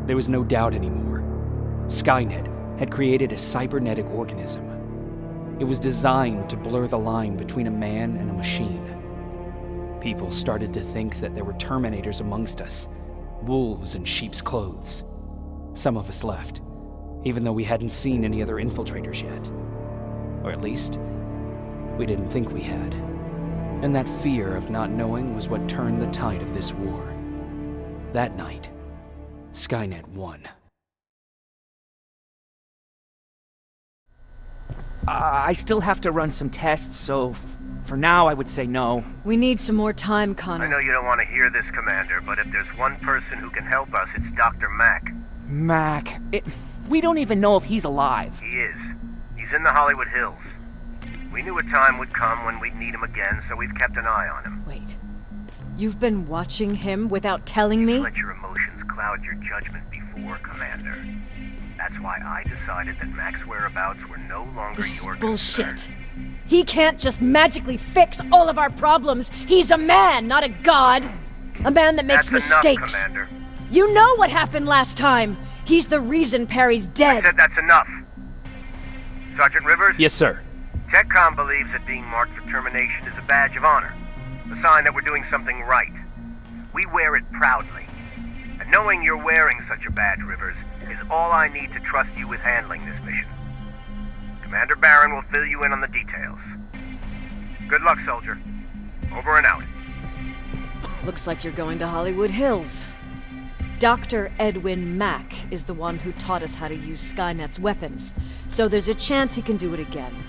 There was no doubt anymore. Skynet had created a cybernetic organism. It was designed to blur the line between a man and a machine. People started to think that there were Terminators amongst us, wolves in sheep's clothes. Some of us left, even though we hadn't seen any other infiltrators yet. Or at least, we didn't think we had. And that fear of not knowing was what turned the tide of this war. That night, Skynet won. I still have to run some tests, so for now I would say no. We need some more time, Connor. I know you don't want to hear this, Commander, but if there's one person who can help us, it's Dr. Mack. Mac. We don't even know if he's alive. He is. He's in the Hollywood Hills. We knew a time would come when we'd need him again, so we've kept an eye on him. Wait. You've been watching him without telling me? Let your emotions cloud your judgment before, Commander. That's why I decided that Mac's whereabouts were no longer This your is bullshit. concern. He can't just magically fix all of our problems. He's a man, not a god. A man that makes That's mistakes. enough, Commander. You know what happened last time. He's the reason Perry's dead. I said that's enough. Sergeant Rivers? Yes, sir. TechCom believes that being marked for termination is a badge of honor, a sign that we're doing something right. We wear it proudly. And knowing you're wearing such a badge, Rivers, is all I need to trust you with handling this mission. Commander Barron will fill you in on the details. Good luck, soldier. Over and out. Looks like you're going to Hollywood Hills. Dr. Edwin Mack is the one who taught us how to use Skynet's weapons, so there's a chance he can do it again.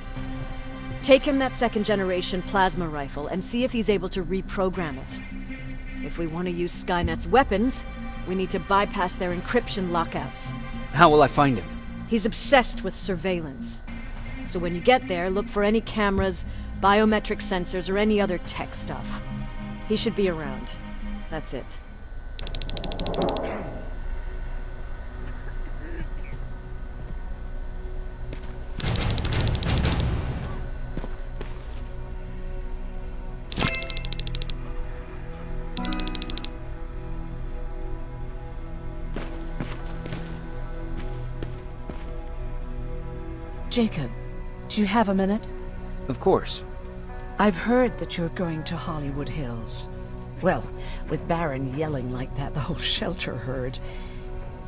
Take him that second-generation plasma rifle and see if he's able to reprogram it. If we want to use Skynet's weapons, we need to bypass their encryption lockouts. How will I find him? He's obsessed with surveillance. So when you get there, look for any cameras, biometric sensors, or any other tech stuff. He should be around. That's it. Jacob, do you have a minute? Of course. I've heard that you're going to Hollywood Hills. Well, with Barron yelling like that, the whole shelter heard.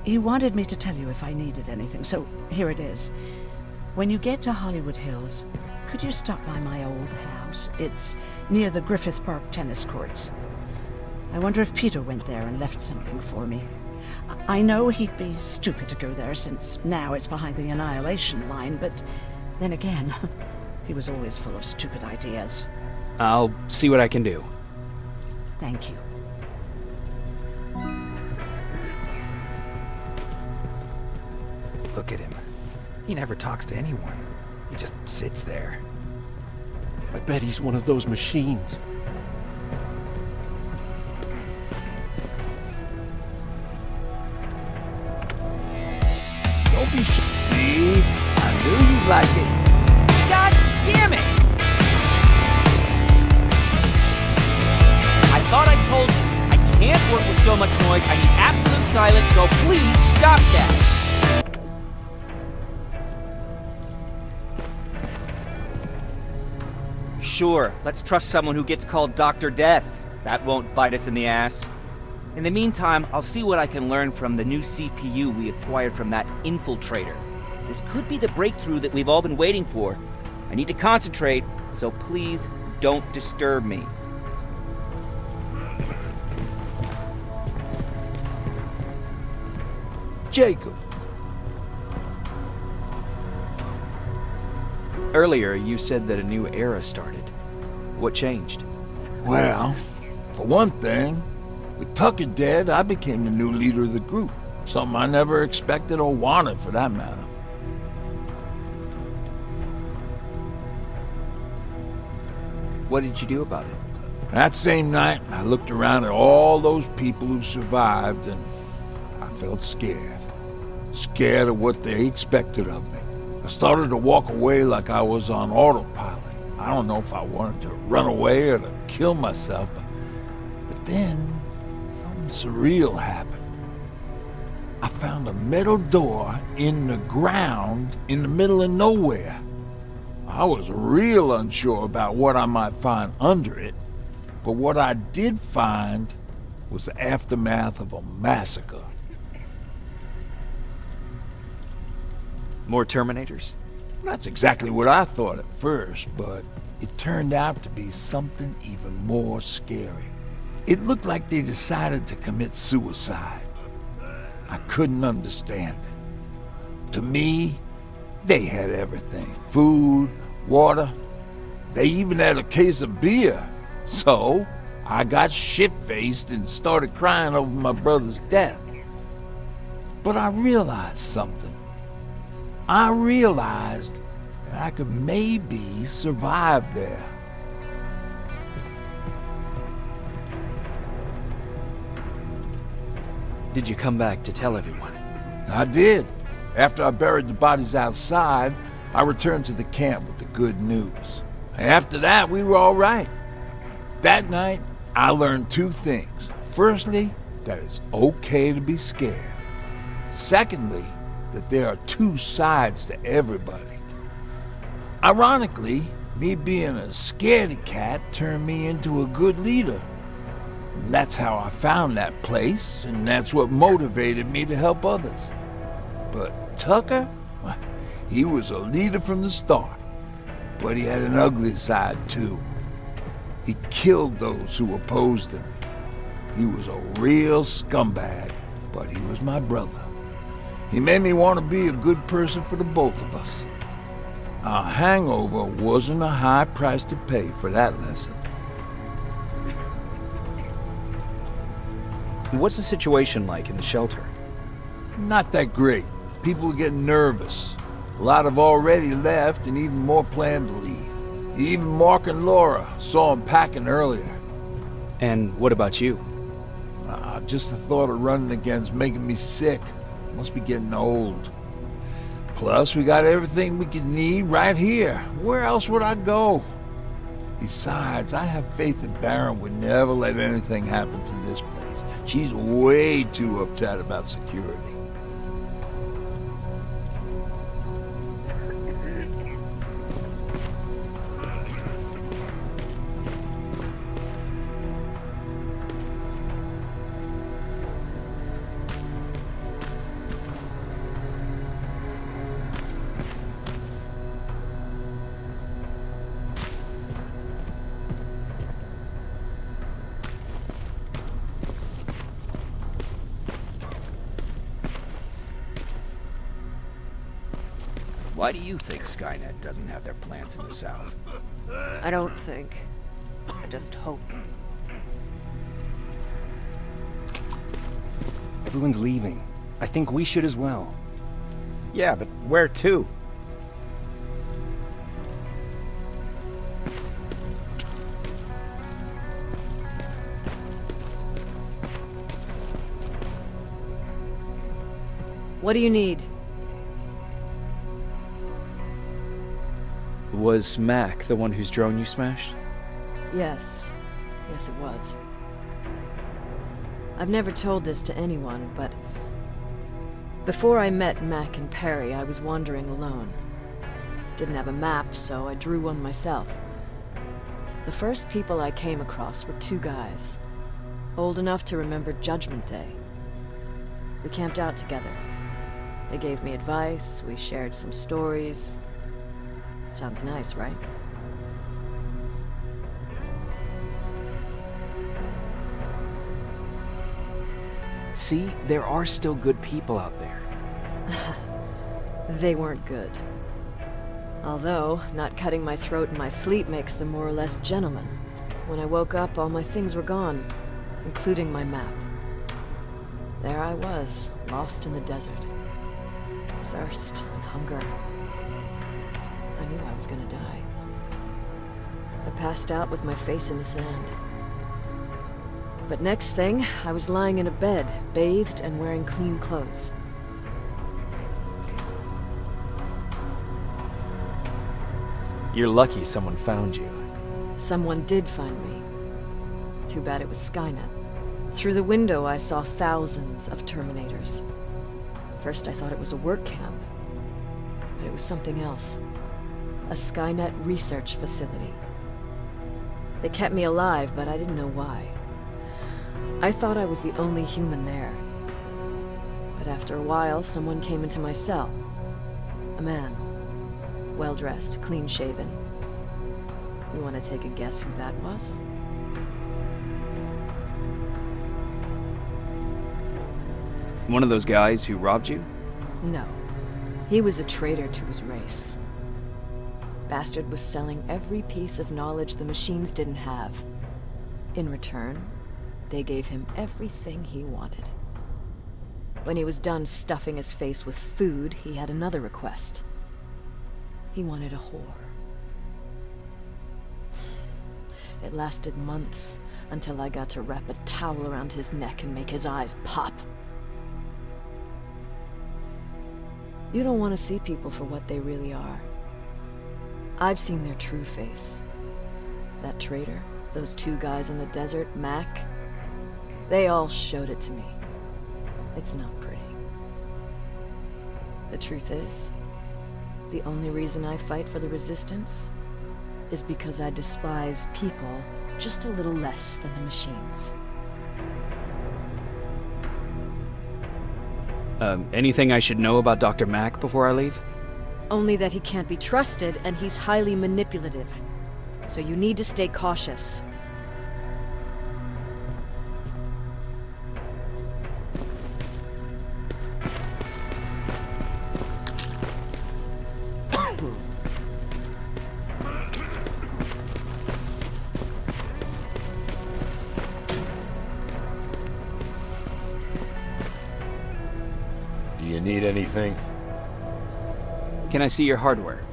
He wanted me to tell you if I needed anything, so here it is. When you get to Hollywood Hills, could you stop by my old house? It's near the Griffith Park tennis courts. I wonder if Peter went there and left something for me. I know he'd be stupid to go there, since now it's behind the Annihilation line, but then again, he was always full of stupid ideas. I'll see what I can do. Thank you. Look at him. He never talks to anyone. He just sits there. I bet he's one of those machines. Don't be see. I knew you'd like it. God damn it! I thought I told you, I can't work with so much noise. I need absolute silence, so please stop that. Sure, let's trust someone who gets called Dr. Death. That won't bite us in the ass. In the meantime, I'll see what I can learn from the new CPU we acquired from that infiltrator. This could be the breakthrough that we've all been waiting for. I need to concentrate, so please don't disturb me. Jacob. Earlier, you said that a new era started. What changed? Well, for one thing, with Tucker dead, I became the new leader of the group. Something I never expected or wanted, for that matter. What did you do about it? That same night, I looked around at all those people who survived, and I felt scared. Scared of what they expected of me. I started to walk away like I was on autopilot. I don't know if I wanted to run away or to kill myself, but then something surreal happened. I found a metal door in the ground in the middle of nowhere. I was real unsure about what I might find under it, but what I did find was the aftermath of a massacre. More Terminators? That's exactly what I thought at first, but it turned out to be something even more scary. It looked like they decided to commit suicide. I couldn't understand it. To me, they had everything. Food, water. They even had a case of beer. So, I got shit-faced and started crying over my brother's death. But I realized something. I realized that I could maybe survive there. Did you come back to tell everyone? I did. After I buried the bodies outside, I returned to the camp with the good news. After that, we were all right. That night, I learned two things. Firstly, that it's okay to be scared. Secondly, that there are two sides to everybody. Ironically, me being a scaredy cat turned me into a good leader. And that's how I found that place, and that's what motivated me to help others. But Tucker, well, he was a leader from the start, but he had an ugly side too. He killed those who opposed him. He was a real scumbag, but he was my brother. He made me want to be a good person for the both of us. A hangover wasn't a high price to pay for that lesson. What's the situation like in the shelter? Not that great. People are getting nervous. A lot have already left, and even more plan to leave. Even Mark and Laura saw him packing earlier. And what about you? Just the thought of running again's making me sick. Must be getting old. Plus, we got everything we could need right here. Where else would I go? Besides, I have faith that Baron would never let anything happen to this place. She's way too uptight about security. Why do you think Skynet doesn't have their plants in the South? I don't think. I just hope. Everyone's leaving. I think we should as well. Yeah, but where to? What do you need? Was Mac the one whose drone you smashed? Yes. Yes, it was. I've never told this to anyone, but before I met Mac and Perry, I was wandering alone. Didn't have a map, so I drew one myself. The first people I came across were two guys, old enough to remember Judgment Day. We camped out together. They gave me advice, we shared some stories. Sounds nice, right? See, there are still good people out there. They weren't good. Although, not cutting my throat in my sleep makes them more or less gentlemen. When I woke up, all my things were gone, including my map. There I was, lost in the desert. Thirst and hunger. I knew I was gonna die. I passed out with my face in the sand. But next thing, I was lying in a bed, bathed and wearing clean clothes. You're lucky someone found you. Someone did find me. Too bad it was Skynet. Through the window, I saw thousands of Terminators. First I thought it was a work camp, but it was something else. A Skynet research facility. They kept me alive, but I didn't know why. I thought I was the only human there. But after a while, someone came into my cell. A man. Well-dressed, clean-shaven. You want to take a guess who that was? One of those guys who robbed you? No. He was a traitor to his race. Bastard was selling every piece of knowledge the machines didn't have. In return, they gave him everything he wanted. When he was done stuffing his face with food, he had another request. He wanted a whore. It lasted months, until I got to wrap a towel around his neck and make his eyes pop. You don't want to see people for what they really are. I've seen their true face. That traitor, those two guys in the desert, Mac, they all showed it to me. It's not pretty. The truth is, the only reason I fight for the Resistance is because I despise people just a little less than the machines. Anything I should know about Dr. Mack before I leave? Only that he can't be trusted and he's highly manipulative. So you need to stay cautious. Do you need anything? Can I see your hardware?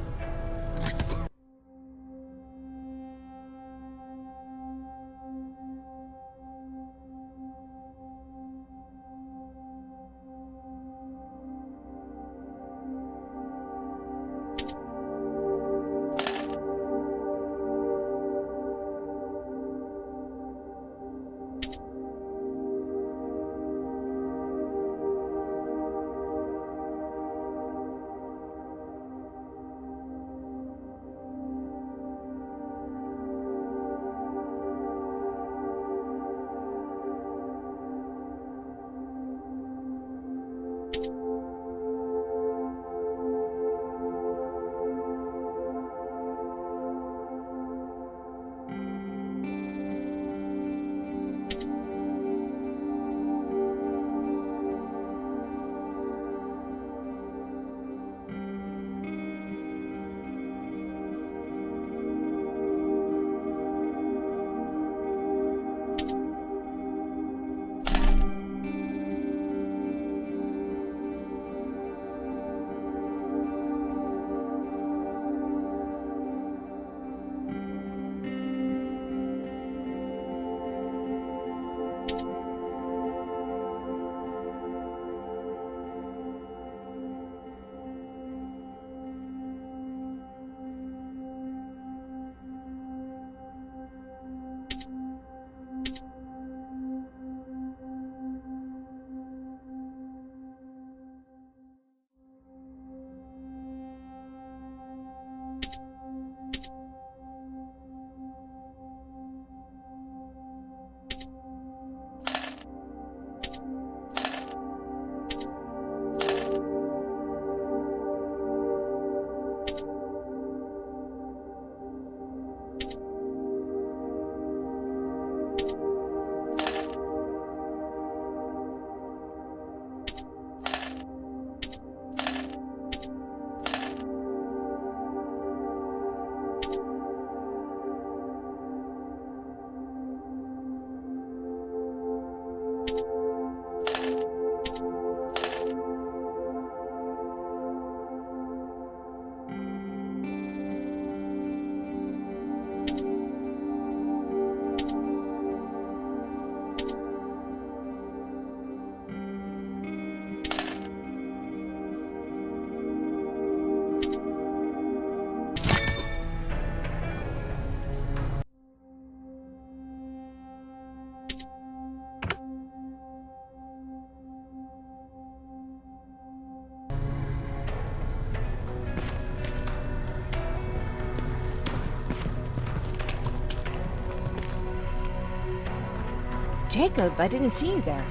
Jacob, I didn't see you there.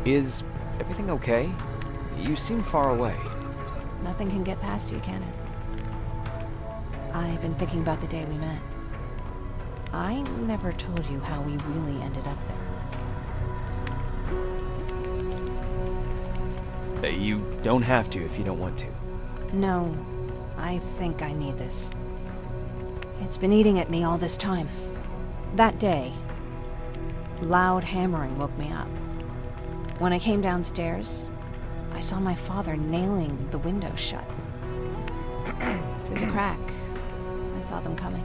Is everything okay? You seem far away. Nothing can get past you, can it? I've been thinking about the day we met. I never told you how we really ended up there. You don't have to if you don't want to. No, I think I need this. It's been eating at me all this time. That day, loud hammering woke me up. When I came downstairs, I saw my father nailing the window shut. Through the crack, I saw them coming.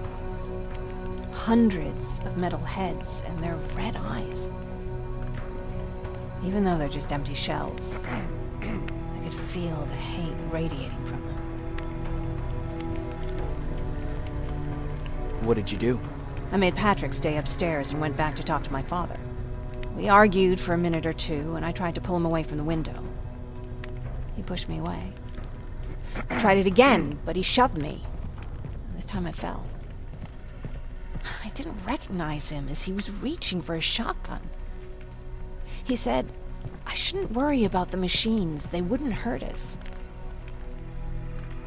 Hundreds of metal heads and their red eyes. Even though they're just empty shells, I could feel the hate radiating from them. What did you do? I made Patrick stay upstairs and went back to talk to my father. We argued for a minute or two, and I tried to pull him away from the window. He pushed me away. I tried it again, but he shoved me. This time I fell. I didn't recognize him as he was reaching for a shotgun. He said, I shouldn't worry about the machines. They wouldn't hurt us.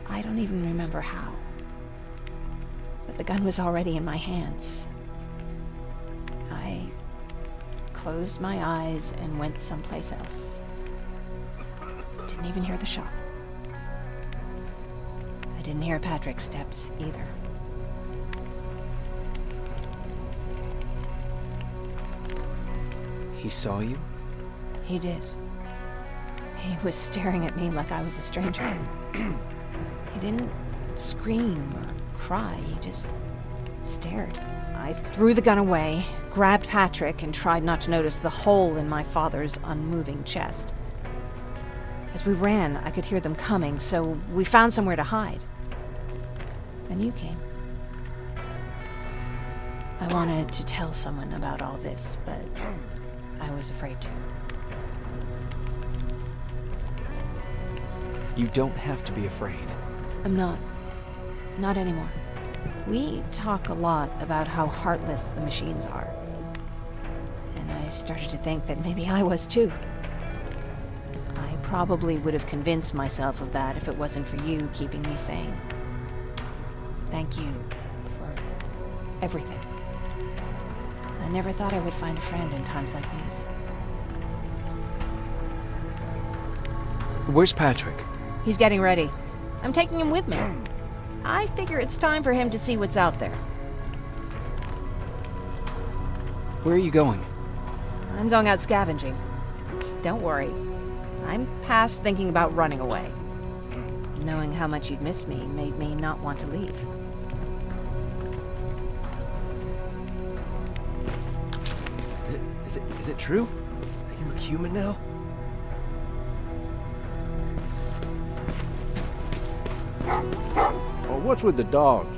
I don't even remember how. But the gun was already in my hands. I closed my eyes and went someplace else. Didn't even hear the shot. I didn't hear Patrick's steps either. He saw you? He did. He was staring at me like I was a stranger. He didn't scream or cry, he just stared. I threw the gun away, grabbed Patrick, and tried not to notice the hole in my father's unmoving chest. As we ran, I could hear them coming, so we found somewhere to hide. Then you came. I wanted to tell someone about all this, but I was afraid to. You don't have to be afraid. I'm not. Not anymore. We talk a lot about how heartless the machines are. And I started to think that maybe I was too. I probably would have convinced myself of that if it wasn't for you keeping me sane. Thank you for everything. I never thought I would find a friend in times like these. Where's Patrick? He's getting ready. I'm taking him with me. I figure it's time for him to see what's out there. Where are you going? I'm going out scavenging. Don't worry. I'm past thinking about running away. Knowing how much you'd miss me made me not want to leave. Is it true? You look human now? Oh, what's with the dogs?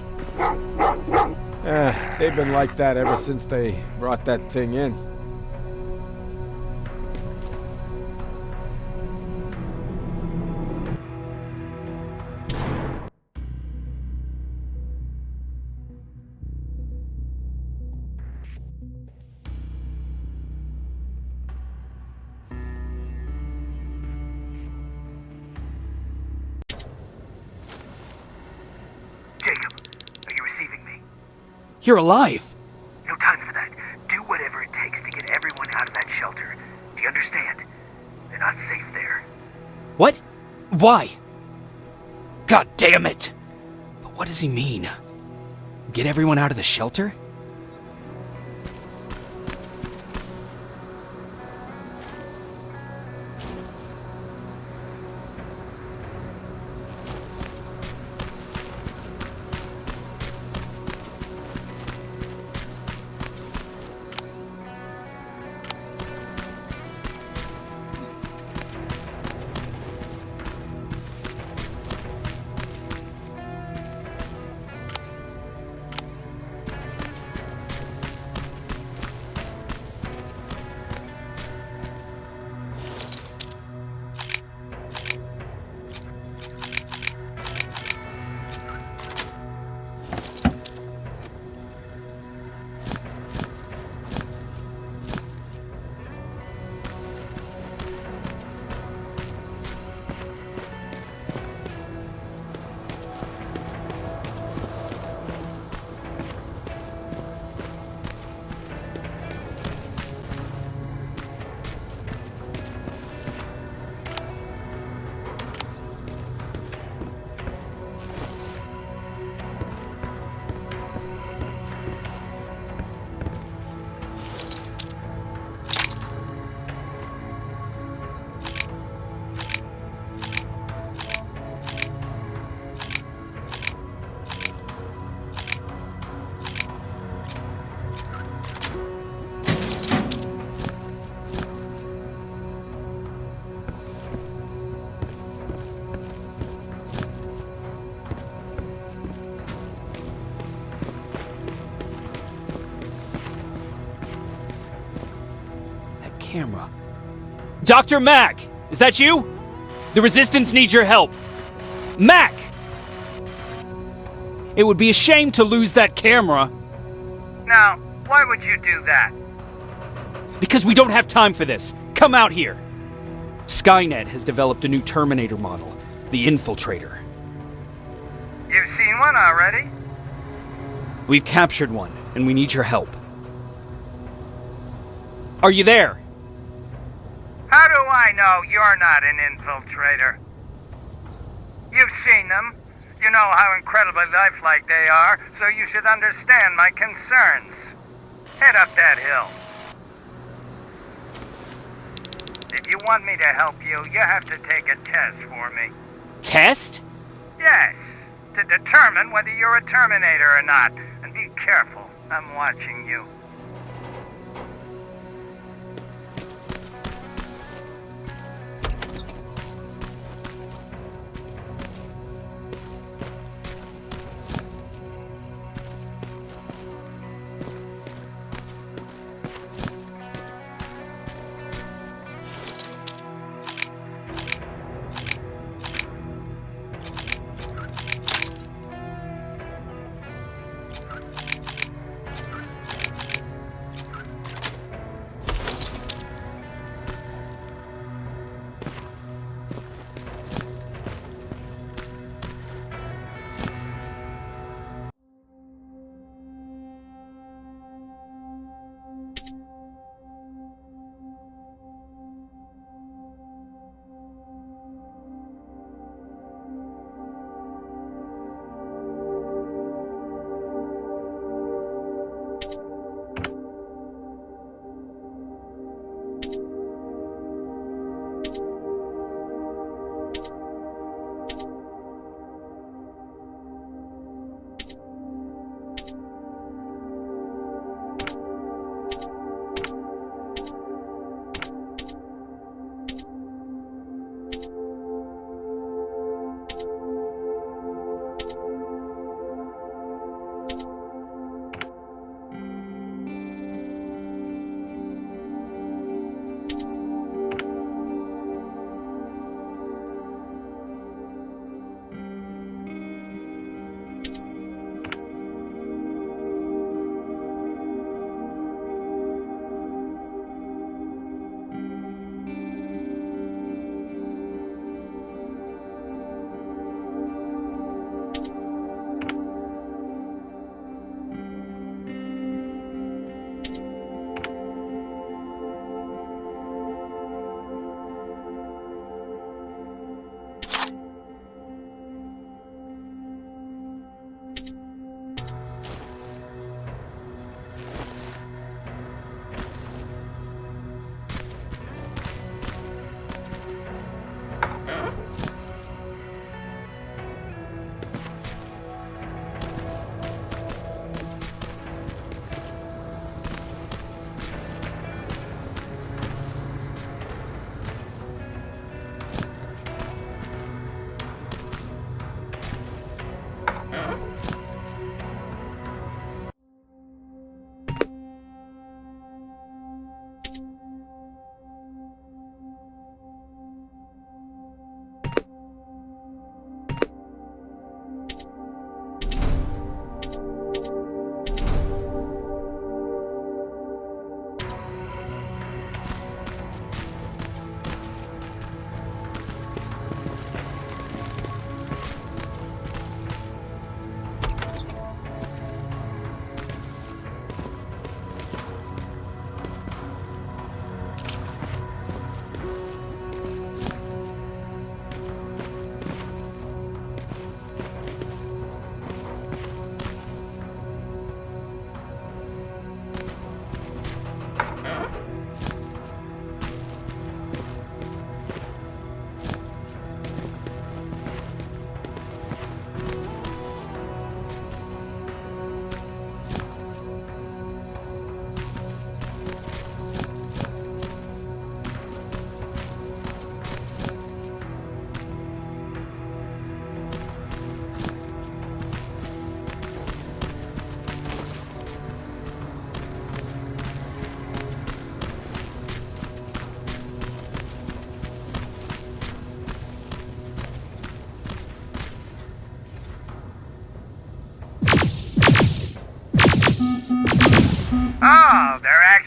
They've been like that ever since they brought that thing in. Jacob, are you receiving me? You're alive! No time for that. Do whatever it takes to get everyone out of that shelter. Do you understand? They're not safe there. What? Why? God damn it! But what does he mean? Get everyone out of the shelter? camera. Dr. Mack! Is that you? The Resistance needs your help. Mack! It would be a shame to lose that camera. Now, why would you do that? Because we don't have time for this. Come out here. Skynet has developed a new Terminator model, the Infiltrator. You've seen one already? We've captured one, and we need your help. Are you there? How do I know you're not an infiltrator? You've seen them. You know how incredibly lifelike they are, so you should understand my concerns. Head up that hill. If you want me to help you, you have to take a test for me. Test? Yes, to determine whether you're a Terminator or not. And be careful, I'm watching you.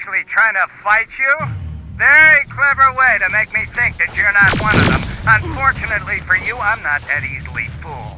actually trying to fight you? Very clever way to make me think that you're not one of them. Unfortunately for you, I'm not that easily fooled.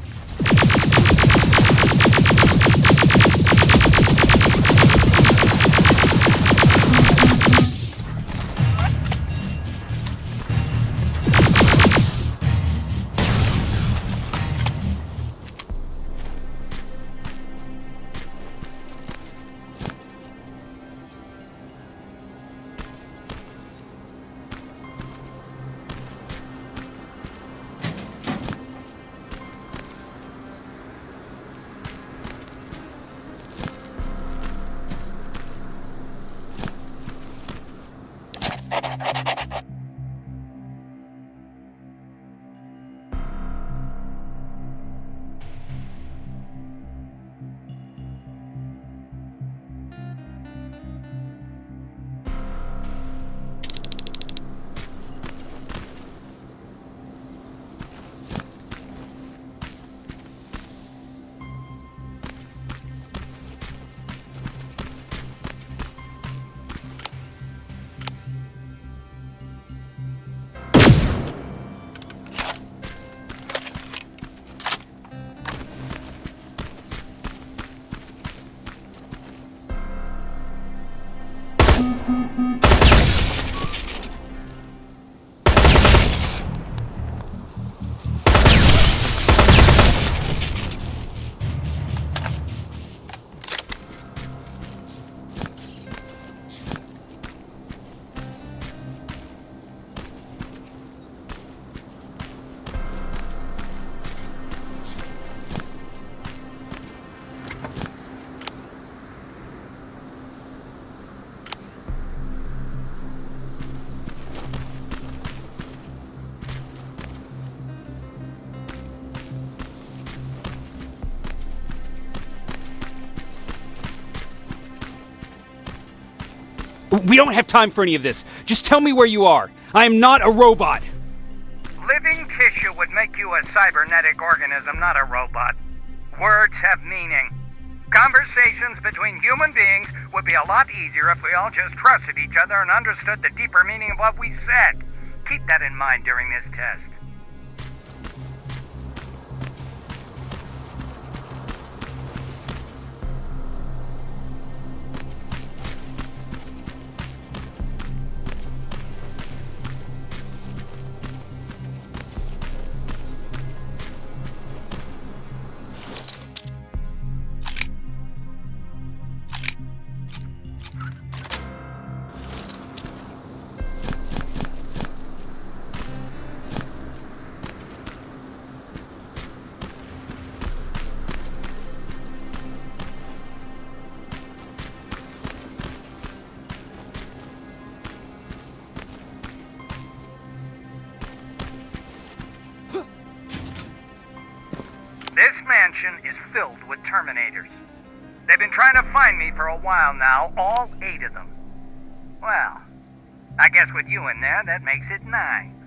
We don't have time for any of this. Just tell me where you are. I am not a robot. Living tissue would make you a cybernetic organism, not a robot. Words have meaning. Conversations between human beings would be a lot easier if we all just trusted each other and understood the deeper meaning of what we said. Keep that in mind during this test. This mansion is filled with Terminators. They've been trying to find me for a while now, all 8 of them. Well, I guess with you in there, that makes it 9.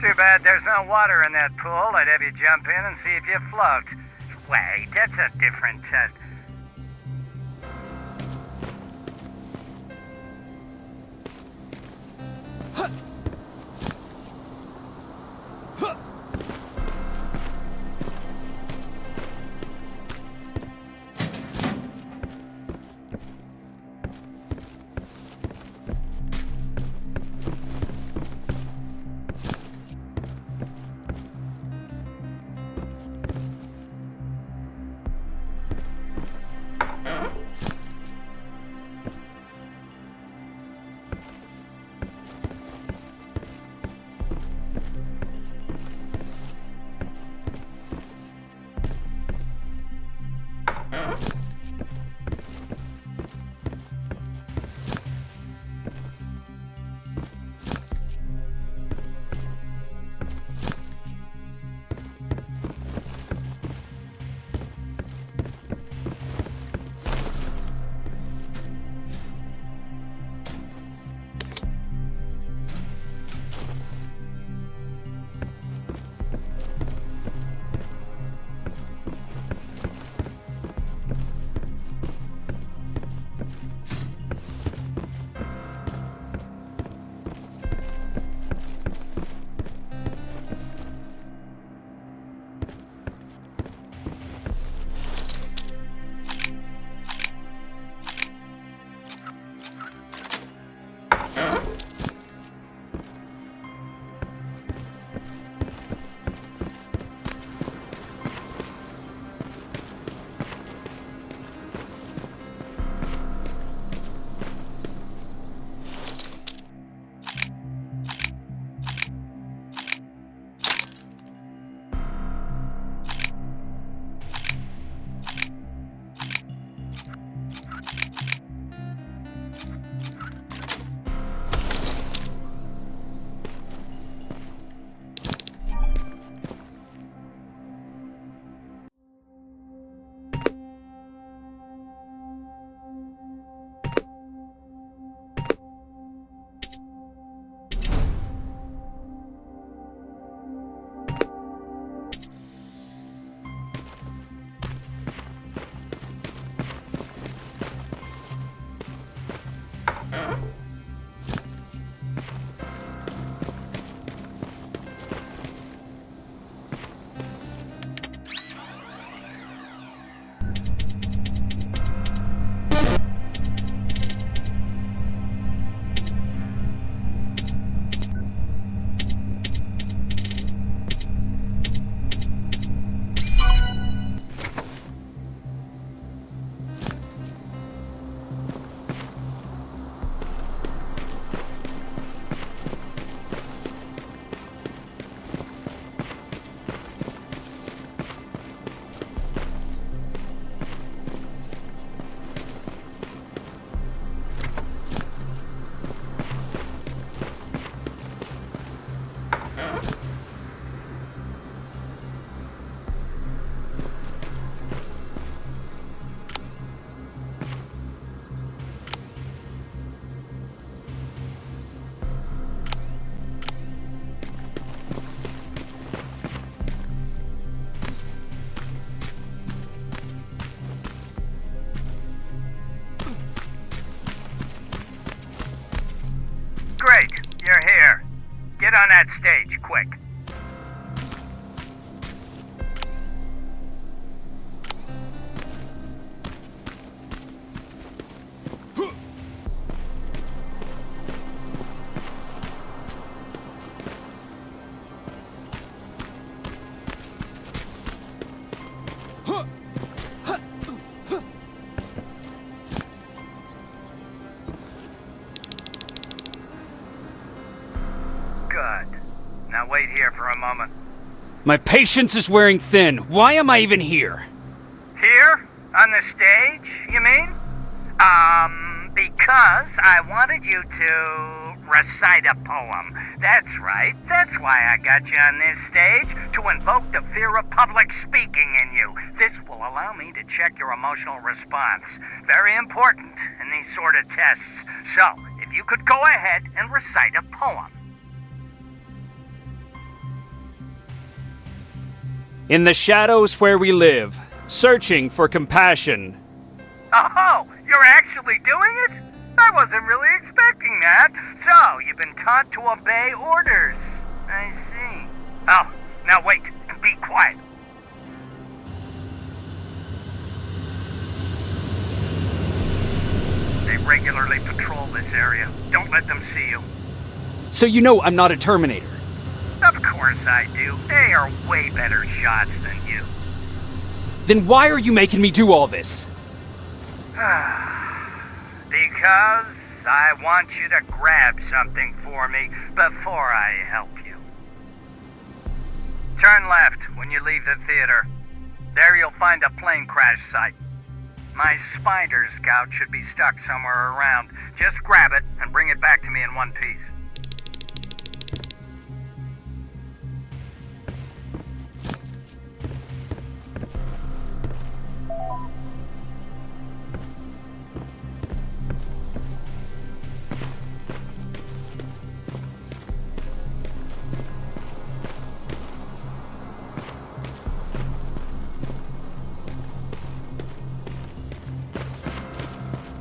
Too bad there's no water in that pool. I'd have you jump in and see if you float. Wait, that's a different test. Great, you're here. Get on that stage, quick. Now wait here for a moment. My patience is wearing thin. Why am I even here? Here? On the stage, you mean? Because I wanted you to recite a poem. That's right. That's why I got you on this stage, to invoke the fear of public speaking in you. This will allow me to check your emotional response. Very important in these sort of tests. So, if you could go ahead and recite a poem. In the shadows where we live, searching for compassion. Oh, you're actually doing it? I wasn't really expecting that. So, you've been taught to obey orders. I see. Oh, now wait and be quiet. They regularly patrol this area. Don't let them see you. So you know I'm not a Terminator. Of course I do. They are way better shots than you. Then why are you making me do all this? Because I want you to grab something for me before I help you. Turn left when you leave the theater. There you'll find a plane crash site. My spider scout should be stuck somewhere around. Just grab it and bring it back to me in one piece.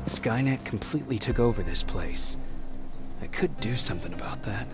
Skynet completely took over this place. I could do something about that.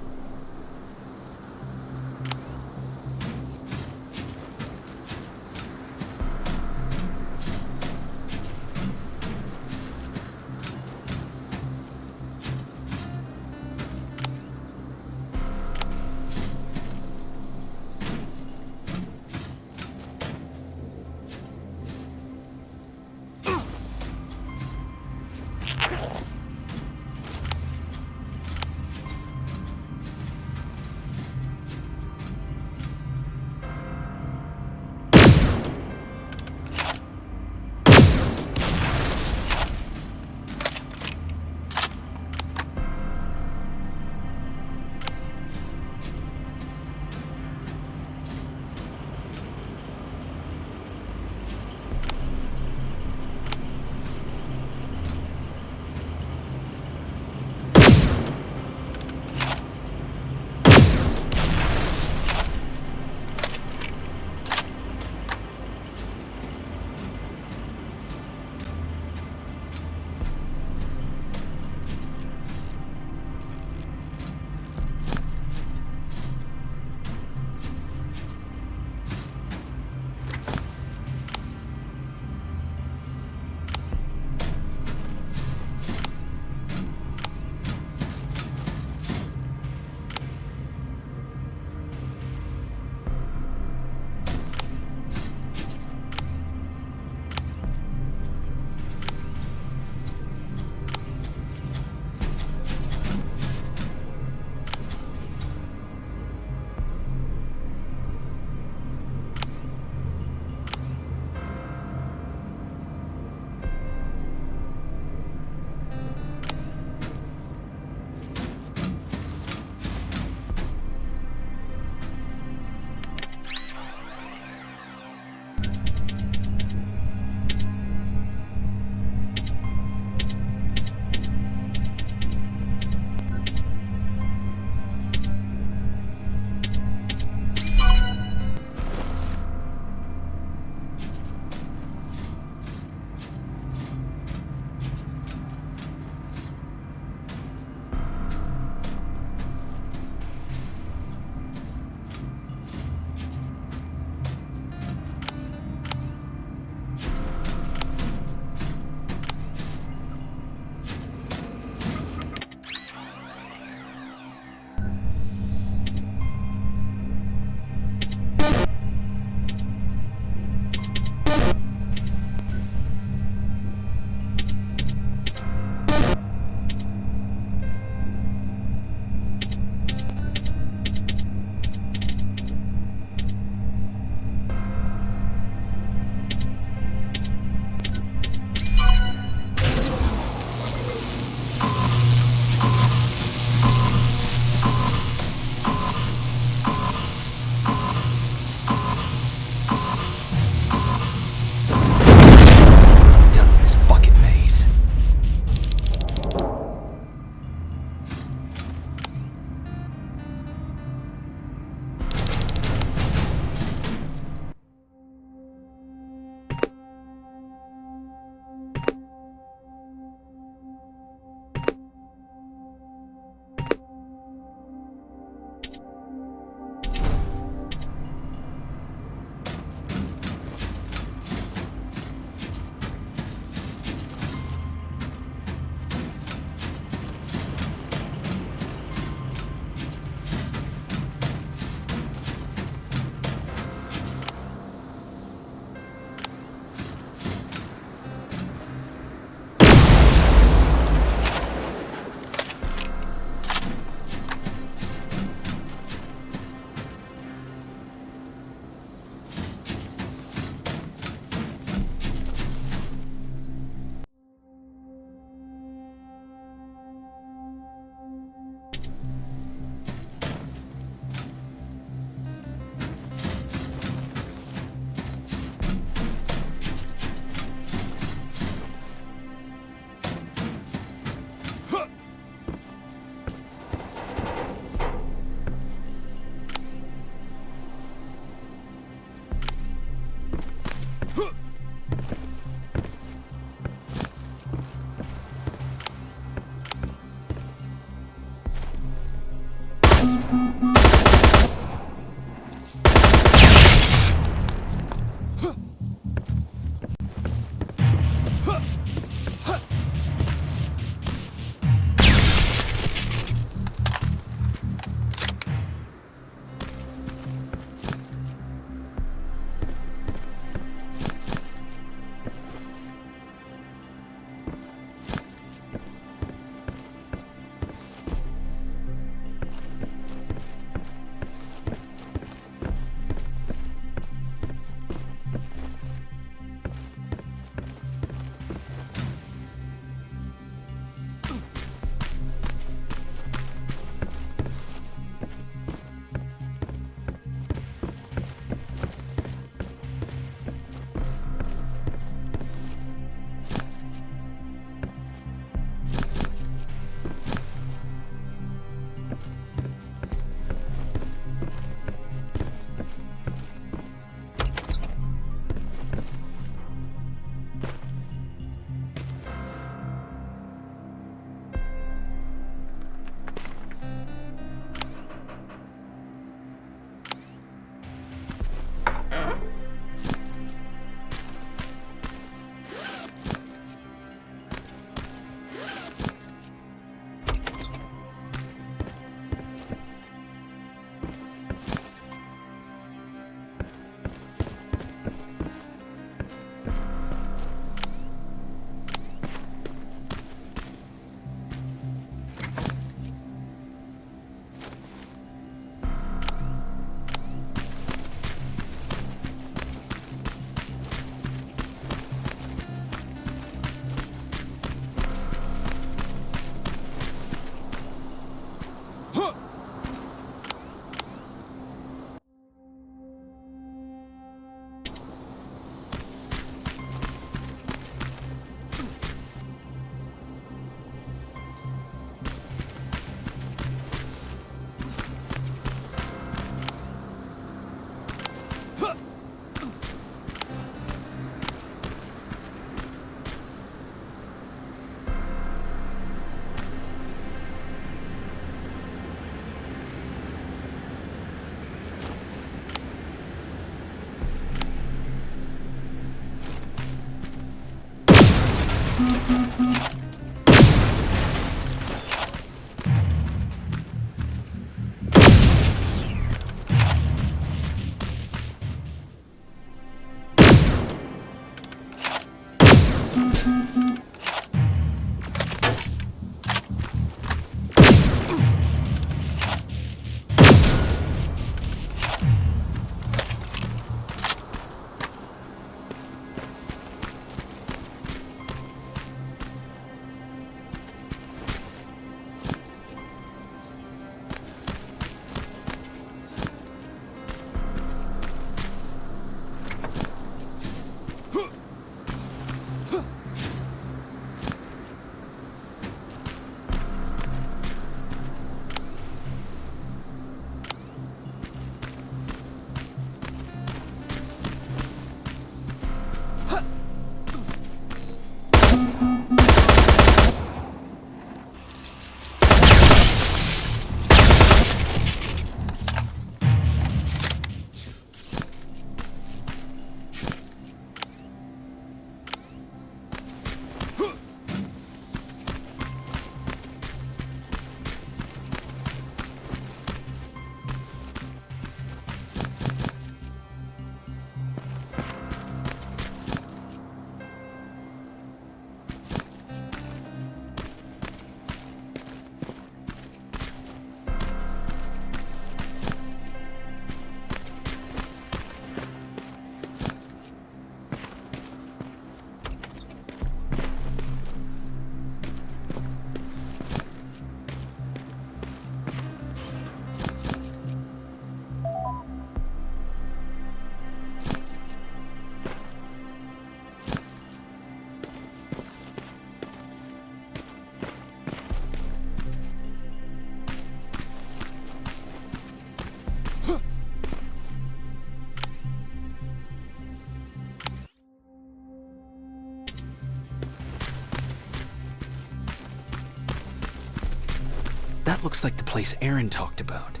That looks like the place Aaron talked about.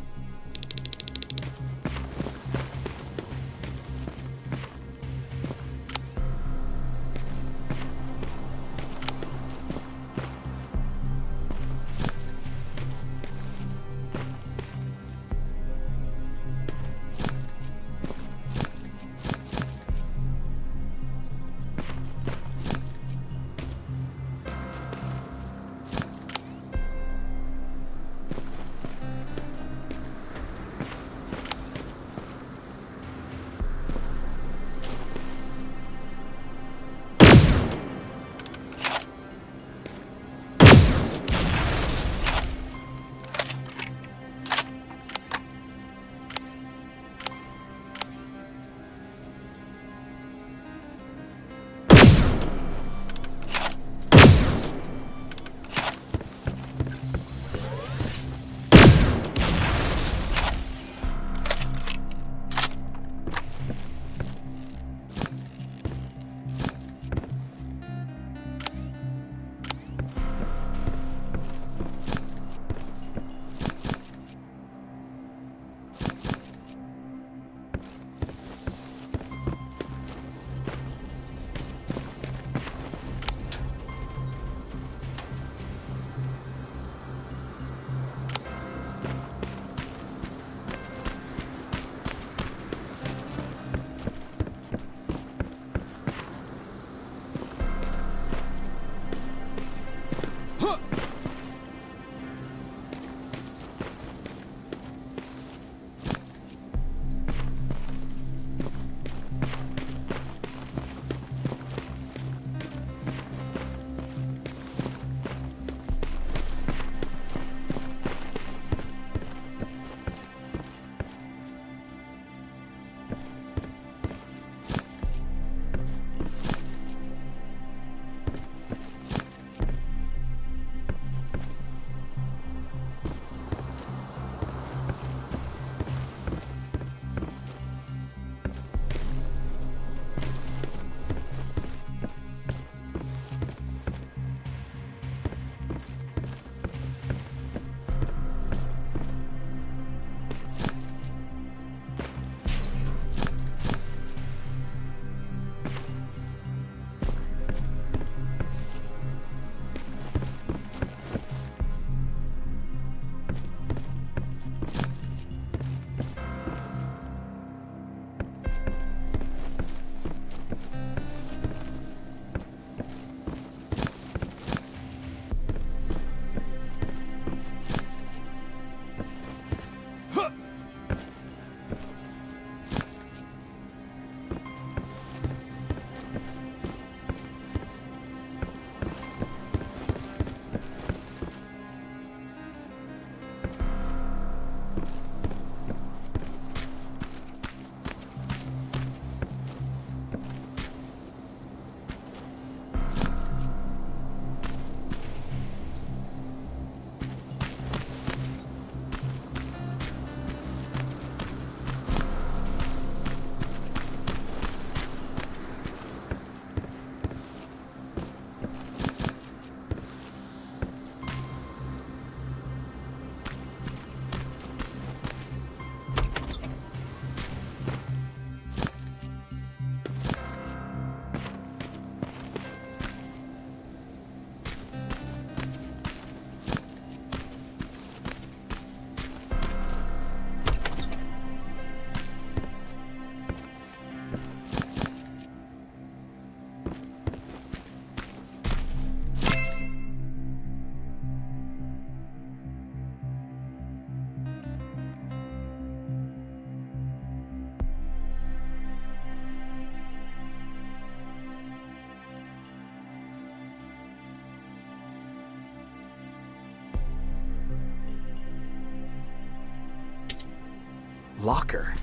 Locker?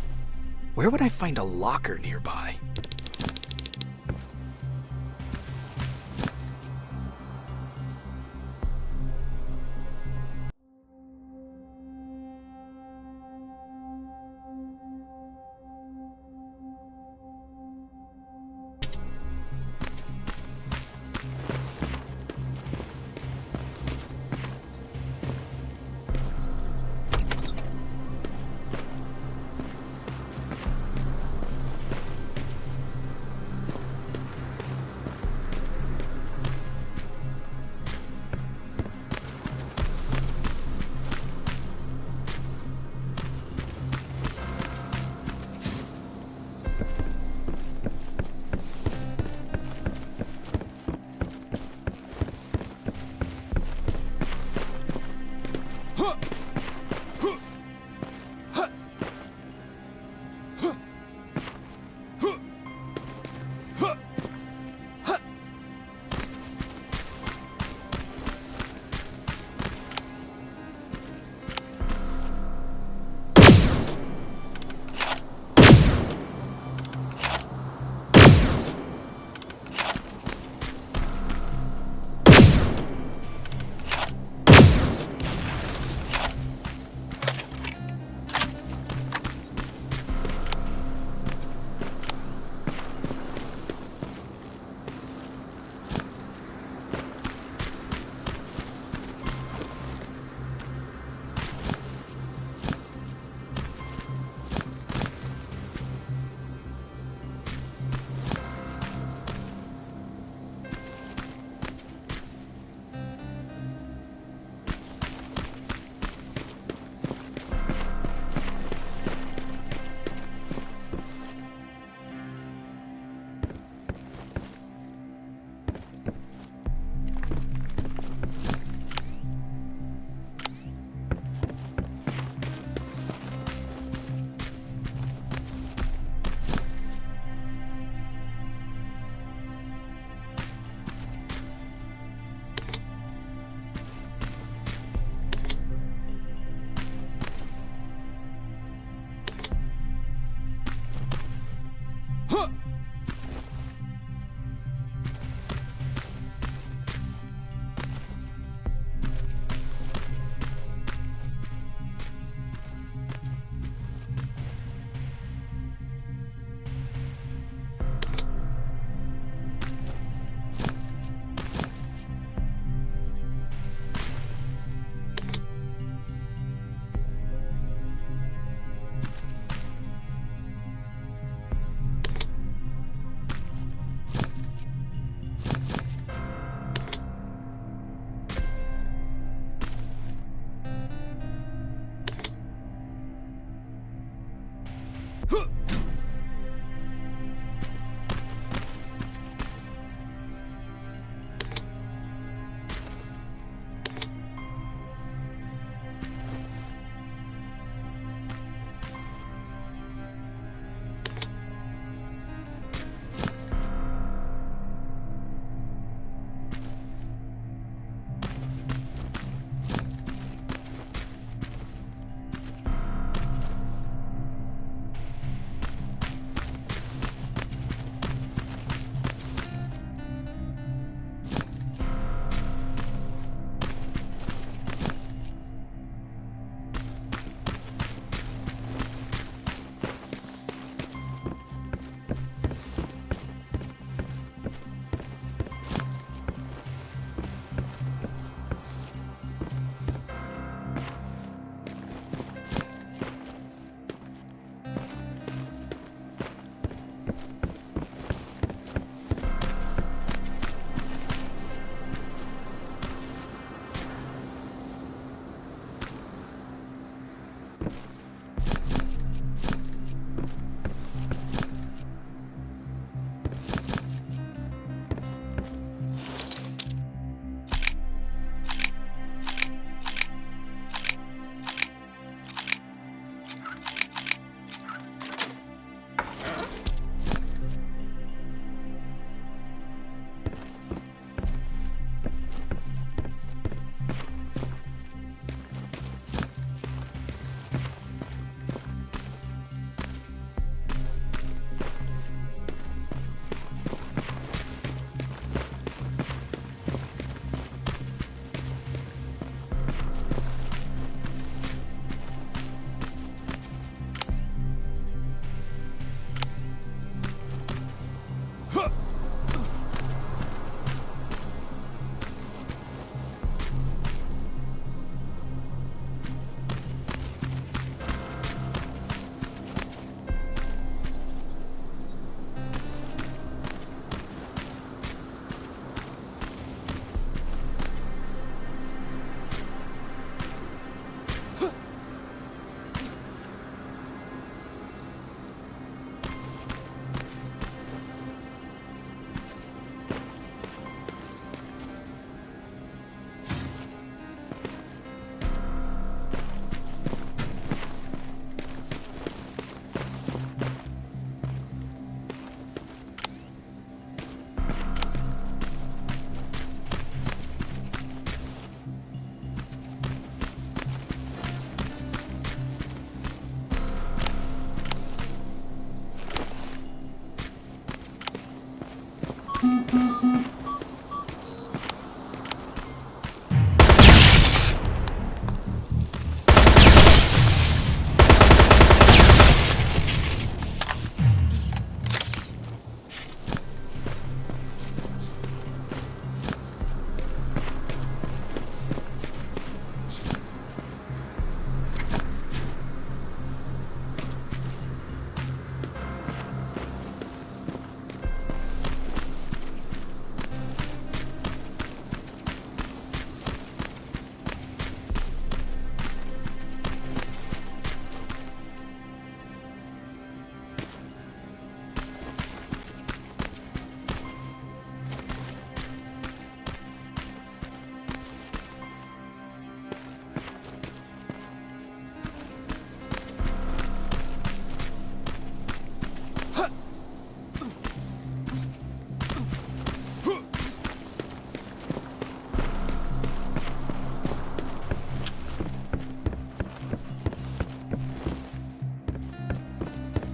Where would I find a locker nearby?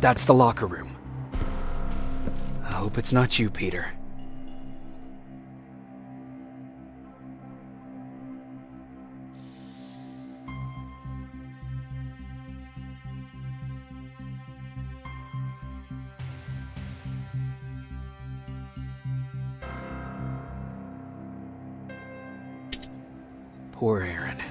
That's the locker room. I hope it's not you, Peter. Poor Aaron.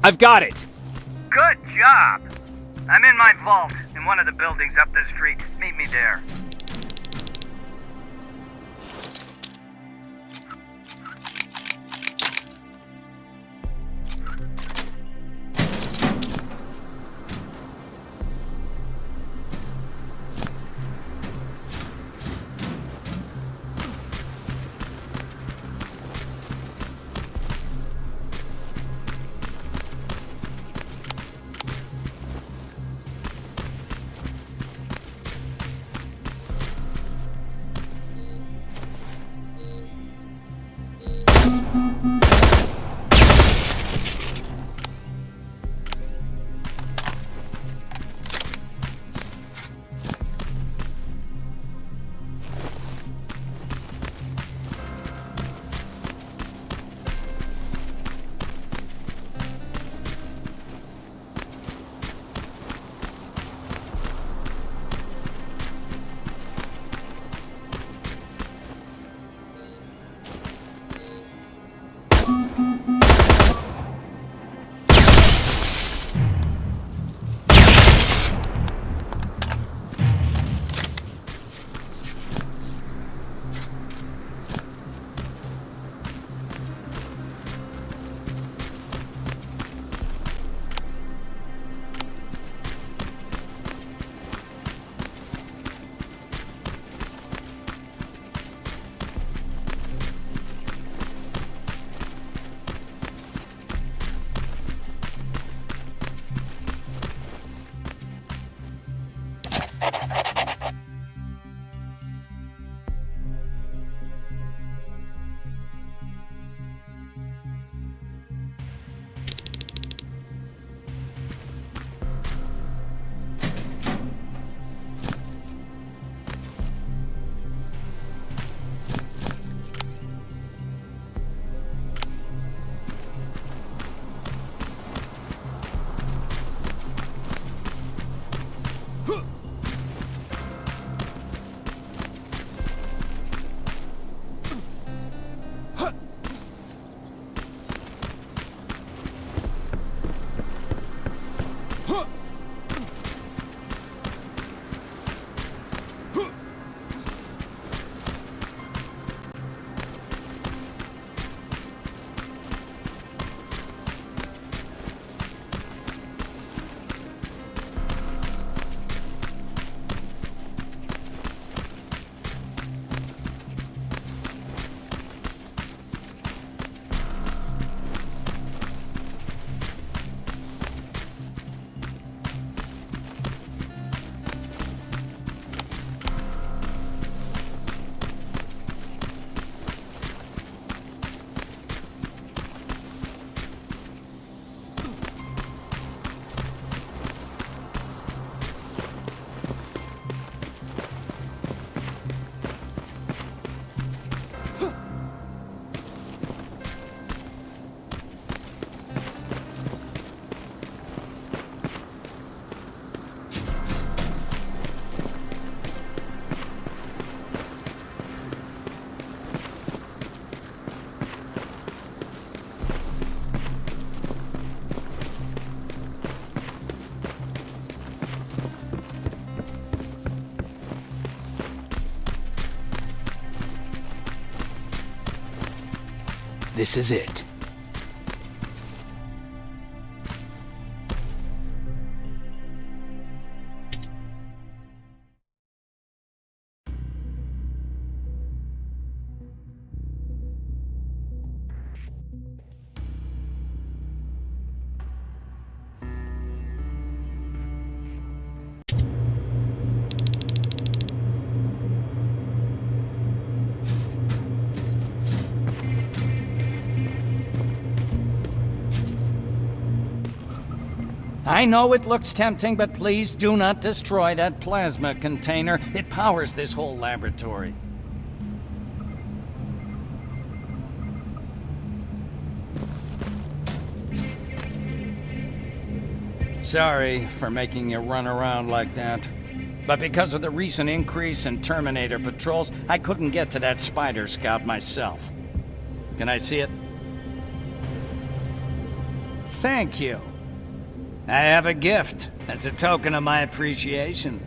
I've got it! Good job! I'm in my vault, in one of the buildings up the street. Meet me there. This is it. I know it looks tempting, but please do not destroy that plasma container. It powers this whole laboratory. Sorry for making you run around like that. But because of the recent increase in Terminator patrols, I couldn't get to that Spider Scout myself. Can I see it? thank you. I have a gift as a token of my appreciation.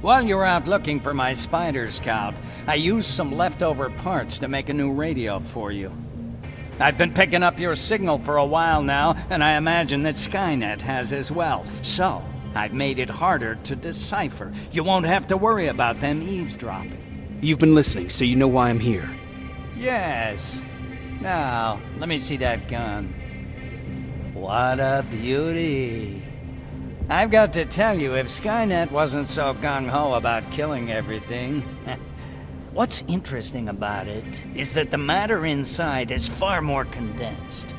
While you were out looking for my spider scout, I used some leftover parts to make a new radio for you. I've been picking up your signal for a while now, and I imagine that Skynet has as well. So, I've made it harder to decipher. You won't have to worry about them eavesdropping. You've been listening, so you know why I'm here. Yes. Now, let me see that gun. What a beauty. I've got to tell you, if Skynet wasn't so gung-ho about killing everything... What's interesting about it is that the matter inside is far more condensed.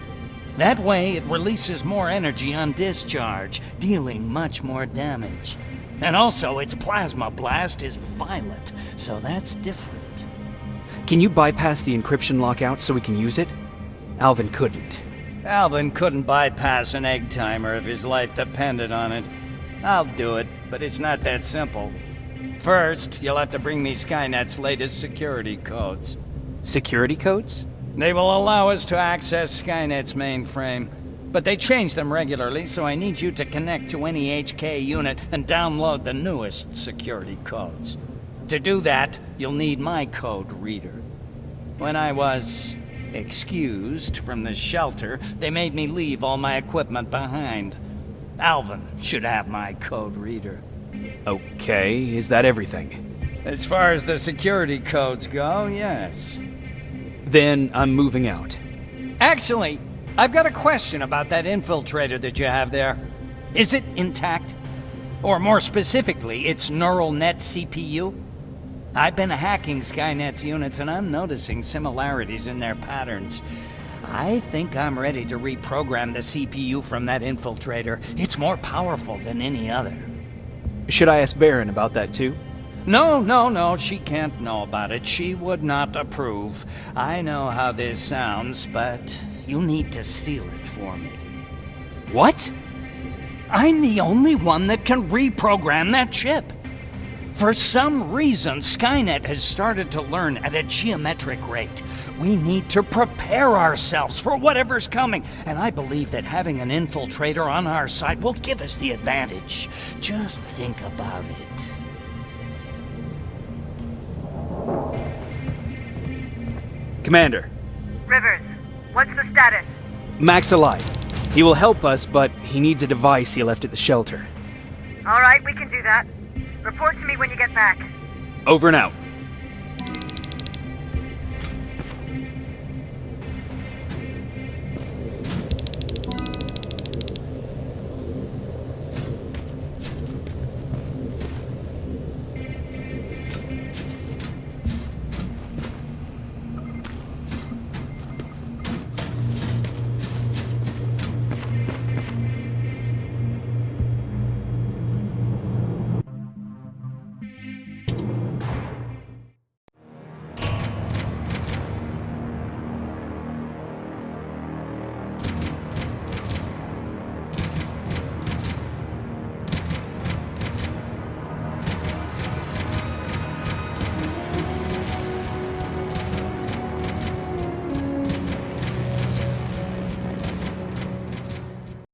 That way, it releases more energy on discharge, dealing much more damage. And also, its plasma blast is violent, so that's different. Can you bypass the encryption lockout so we can use it? Alvin couldn't. Alvin couldn't bypass an egg timer if his life depended on it. I'll do it, but it's not that simple. First, you'll have to bring me Skynet's latest security codes. Security codes? They will allow us to access Skynet's mainframe, but they change them regularly, so I need you to connect to any HK unit and download the newest security codes. To do that, you'll need my code reader. When I was excused from the shelter, they made me leave all my equipment behind. Alvin should have my code reader. Okay, is that everything? As far as the security codes go, yes. Then I'm moving out. Actually, I've got a question about that infiltrator that you have there. Is it intact? Or more specifically, its neural net CPU? I've been hacking Skynet's units and I'm noticing similarities in their patterns. I think I'm ready to reprogram the CPU from that infiltrator. It's more powerful than any other. Should I ask Baron about that too? No, she can't know about it. She would not approve. I know how this sounds, but you need to steal it for me. What? I'm the only one that can reprogram that chip. For some reason, Skynet has started to learn at a geometric rate. We need to prepare ourselves for whatever's coming, and I believe that having an infiltrator on our side will give us the advantage. Just think about it. Commander. Rivers, what's the status? Mac's alive. He will help us, but he needs a device he left at the shelter. All right, we can do that. Report to me when you get back. Over and out.